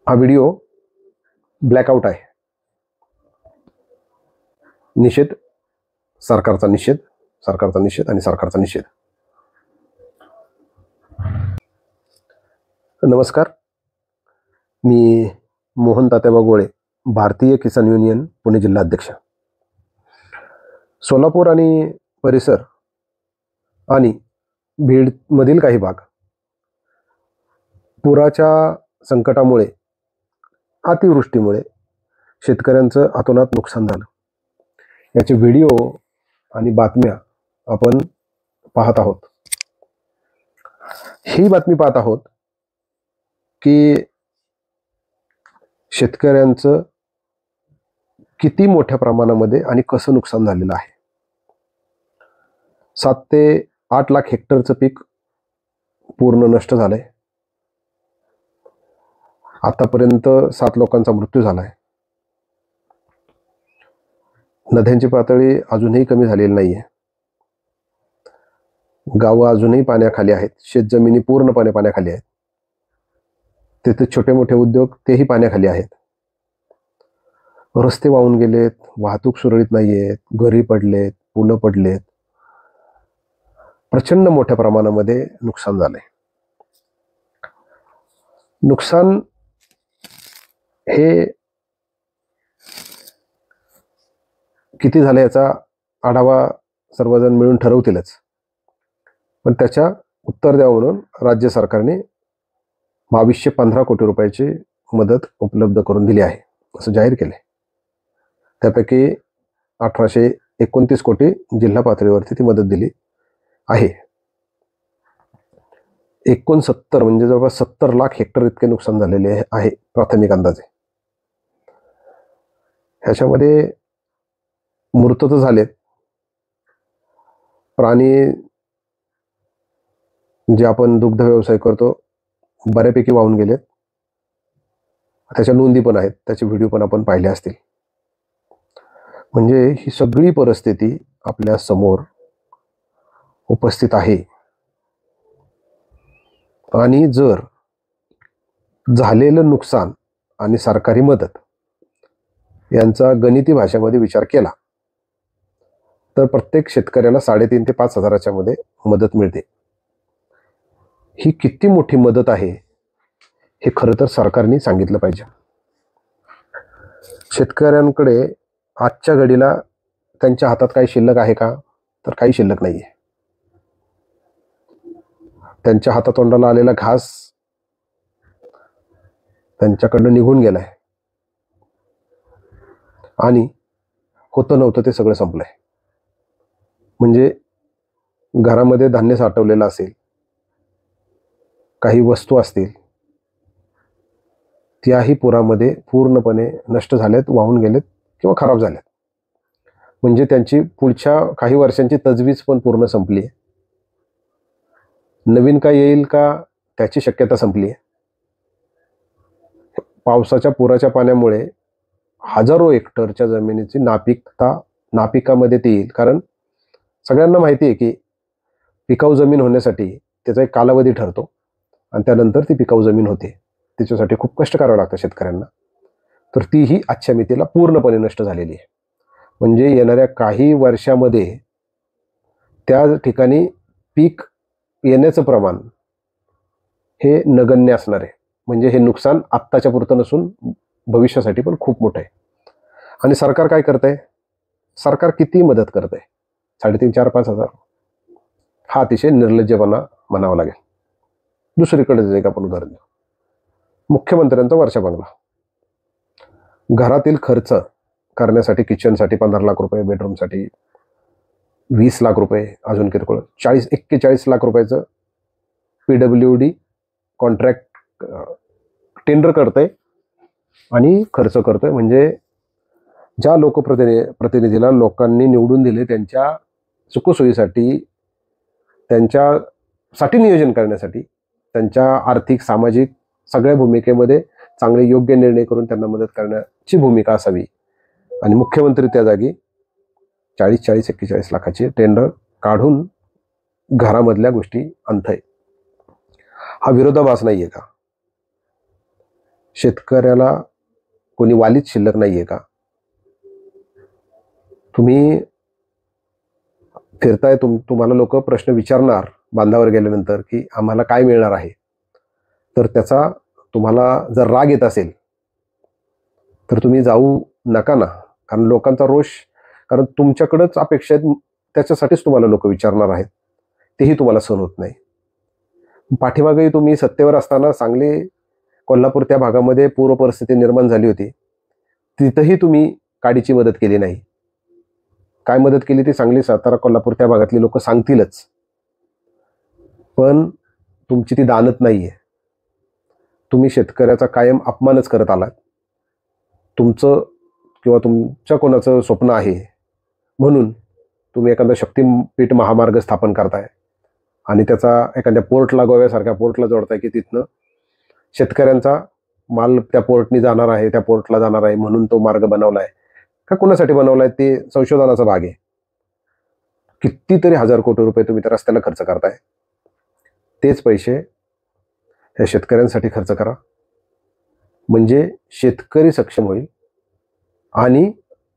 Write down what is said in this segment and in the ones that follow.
हा video blackout आहे. निषेध, सरकारचा निषेध, सरकारचा निषेध आणि सरकारचा निषेध. नमस्कार, मी मोहन तात्याबा गोळे, भारतीय किसान युनियन पुणे जिल्हा अध्यक्ष. सोलापूर आणि परिसर आणि बीडमधील काही भाग पुराच्या संकटामुळे, अतिवृष्टीमुळे शेतकऱ्यांचं अतोनात नुकसान झालं. याचे व्हिडिओ आणि बातम्या आपण पाहत आहोत. ही बातमी पाहत आहोत की शेतकऱ्यांचं किती मोठ्या प्रमाणामध्ये आणि कसं नुकसान झालेलं आहे. 7 ते 8 लाख हेक्टरचं पीक पूर्ण नष्ट झालंय. आतापर्यंत 7 लोकांचा मृत्यू झालाय. नद्यांची पातळी अजूनही कमी झालेली नाहीये. गावं अजूनही पाण्याखाली आहेत. शेतजमिनी पूर्णपणे पाण्याखाली आहेत. तिथे छोटे मोठे उद्योग तेही पाण्याखाली आहेत. रस्ते वाहून गेलेत, वाहतूक सुरळीत नाहीये, घरी पडलेत, पुलं पडलेत. प्रचंड मोठ्या प्रमाणामध्ये नुकसान झालंय. नुकसान हे किती झालं याचा आढावा सर्वजण मिळून ठरवतीलच, पण त्याच्या उत्तर द्यावं म्हणून राज्य सरकारने 2215 कोटी रुपयाची मदत उपलब्ध करून दिली आहे असं जाहीर केले. त्यापैकी 1829 कोटी जिल्हा पातळीवरती ती मदत दिली आहे. 69 म्हणजे जवळपास 70 लाख हेक्टर इतके नुकसान झालेले आहे प्राथमिक अंदाजे. ह्याच्यामध्ये मृत तर झालेत, प्राणी जे आपण दुग्ध व्यवसाय करतो बऱ्यापैकी वाहून गेलेत. त्याच्या नोंदी पण आहेत, त्याचे व्हिडिओ पण आपण पाहिले असतील. म्हणजे ही सगळी परिस्थिती आपल्या समोर उपस्थित आहे. आणि जर झालेलं नुकसान आणि सरकारी मदत यांचा गणिती भाषेमध्ये विचार केला तर प्रत्येक शेतकऱ्याला 3,500 ते 5,000च्या मध्ये मदत मिळते. ही किती मोठी मदत आहे हे खरं तर सरकारने सांगितलं पाहिजे. शेतकऱ्यांकडे आजच्या घडीला त्यांच्या हातात काही शिल्लक आहे का? तर काही शिल्लक नाहीये. त्यांच्या हातातोंडाला आलेला घास त्यांच्याकडनं निघून गेलाय आणि होतं नव्हतं ते सगळं संपलंय. म्हणजे घरामध्ये धान्य साठवलेलं असेल, काही वस्तू असतील, त्याही पुरामध्ये पूर्णपणे नष्ट झालेत, वाहून गेलेत किंवा खराब झालेत. म्हणजे त्यांची पुढच्या काही वर्षांची तजवीज पण पूर्ण संपली आहे. नवीन काय येईल का त्याची शक्यता संपली आहे. पावसाच्या पुराच्या पाण्यामुळे हजारो हेक्टरच्या जमिनीची नापिकामध्ये ते येईल. कारण सगळ्यांना माहिती आहे की पिकाऊ जमीन होण्यासाठी त्याचा एक कालावधी ठरतो आणि त्यानंतर ती पिकाऊ जमीन होते. त्याच्यासाठी खूप कष्ट करावं लागतं शेतकऱ्यांना. तर तीही आजच्या मितीला पूर्णपणे नष्ट झालेली आहे. म्हणजे येणाऱ्या काही वर्षामध्ये त्या ठिकाणी पीक येण्याचं प्रमाण हे नगण्य असणार आहे. म्हणजे हे नुकसान आत्ताच्या पुरतं नसून भविष्यासाठी पण खूप मोठं आहे. आणि सरकार काय करतंय? सरकार किती मदत करतंय? 3,500, 4,000-5,000 हा अतिशय निर्लज्जपणा म्हणावा लागेल. दुसरीकडे एक आपण उदाहरण देऊ. मुख्यमंत्र्यांचा वर्षा बंगला, घरातील खर्च करण्यासाठी किचनसाठी 15 लाख रुपये, बेडरूमसाठी 20 लाख रुपये, अजून किरकोळ 41 लाख रुपयाचं PWD कॉन्ट्रॅक्ट टेंडर करतंय आणि खर्च करतोय. म्हणजे ज्या लोकप्रतिनिधीला लोकांनी निवडून दिले त्यांच्या सुखसोयीसाठी, त्यांच्यासाठी नियोजन करण्यासाठी, त्यांच्या आर्थिक सामाजिक सगळ्या भूमिकेमध्ये चांगले योग्य निर्णय करून त्यांना मदत करण्याची भूमिका असावी. आणि मुख्यमंत्री त्या जागी 41 लाखाचे टेंडर काढून घरामधल्या गोष्टी आणतंय. हा विरोधाभास नाहीये का? शेतकऱ्याला कोणी वालीच शिल्लक नाही आहे का? तुम्ही फिरताय, तुम्हाला लोक प्रश्न विचारणार बांधावर गेल्यानंतर की आम्हाला काय मिळणार आहे. तर त्याचा तुम्हाला जर राग येत असेल तर तुम्ही जाऊ नका ना. कारण लोकांचा रोष, कारण तुमच्याकडेच अपेक्षा आहेत, त्याच्यासाठीच तुम्हाला लोक विचारणार आहेत. तेही तुम्हाला सहन होत नाही. पाठीमागेही तुम्ही सत्तेवर असताना सांगली कोल्हापूर त्या भागामध्ये पूर परिस्थिती निर्माण झाली होती. तिथंही तुम्ही काडीची मदत केली नाही. काय मदत केली ती सांगली सातारा कोल्हापूर त्या भागातली लोक सांगतीलच. पण तुमची ती दानत नाहीये. तुम्ही शेतकऱ्याचा कायम अपमानच करत आलात. तुमचं किंवा तुमच्या कोणाचं स्वप्न आहे म्हणून तुम्ही एखादा शक्तीपीठ महामार्ग स्थापन करताय आणि त्याचा एखाद्या पोर्टला, गोव्यासारख्या पोर्टला जोडताय की तिथनं शेतकऱ्यांचा माल त्या पोर्टनी जाणार आहे, त्या पोर्टला जाणार आहे म्हणून तो मार्ग बनवलाय का कोणासाठी बनवलाय ते संशोधनाचा भाग आहे. कितीतरी हजार कोटी रुपये तुम्ही त्या रस्त्याला खर्च करताय. तेच पैसे या शेतकऱ्यांसाठी खर्च करा, म्हणजे शेतकरी सक्षम होईल आणि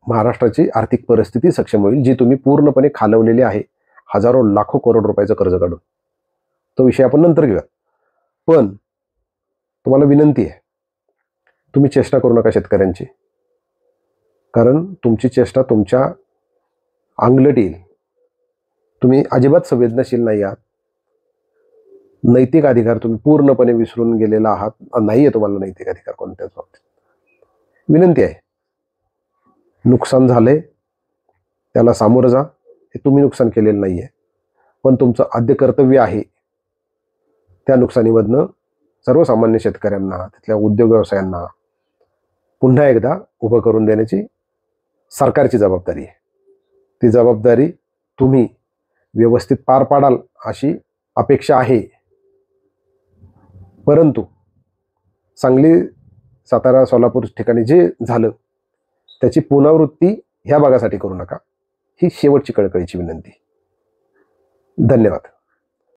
महाराष्ट्राची आर्थिक परिस्थिती सक्षम होईल, जी तुम्ही पूर्णपणे खालवलेली आहे हजारो लाखो करोड रुपयाचं कर्ज काढून. तो विषय आपण नंतर घेऊया. पण तुम्हाला विनंती आहे, तुम्ही चेष्टा करू नका शेतकऱ्यांची. कारण तुमची चेष्टा तुमच्या अंगलट येईल. तुम्ही अजिबात संवेदनशील नाही आहात. नैतिक अधिकार तुम्ही पूर्णपणे विसरून गेलेला आहात. नाही आहे तुम्हाला नैतिक अधिकार कोणत्याच बाबतीत. विनंती आहे, नुकसान झाले त्याला सामोरं जा. हे तुम्ही नुकसान केलेलं नाही आहे, पण तुमचं आद्य कर्तव्य आहे त्या नुकसानीमधनं सर्वसामान्य शेतकऱ्यांना, तिथल्या उद्योग व्यवसायांना पुन्हा एकदा उभं करून देण्याची सरकारची जबाबदारी आहे. ती जबाबदारी तुम्ही व्यवस्थित पार पाडाल अशी अपेक्षा आहे. परंतु सांगली, सातारा, सोलापूर ठिकाणी जे झालं त्याची पुनरावृत्ती ह्या भागासाठी करू नका. ही शेवटची कळकळीची विनंती. धन्यवाद.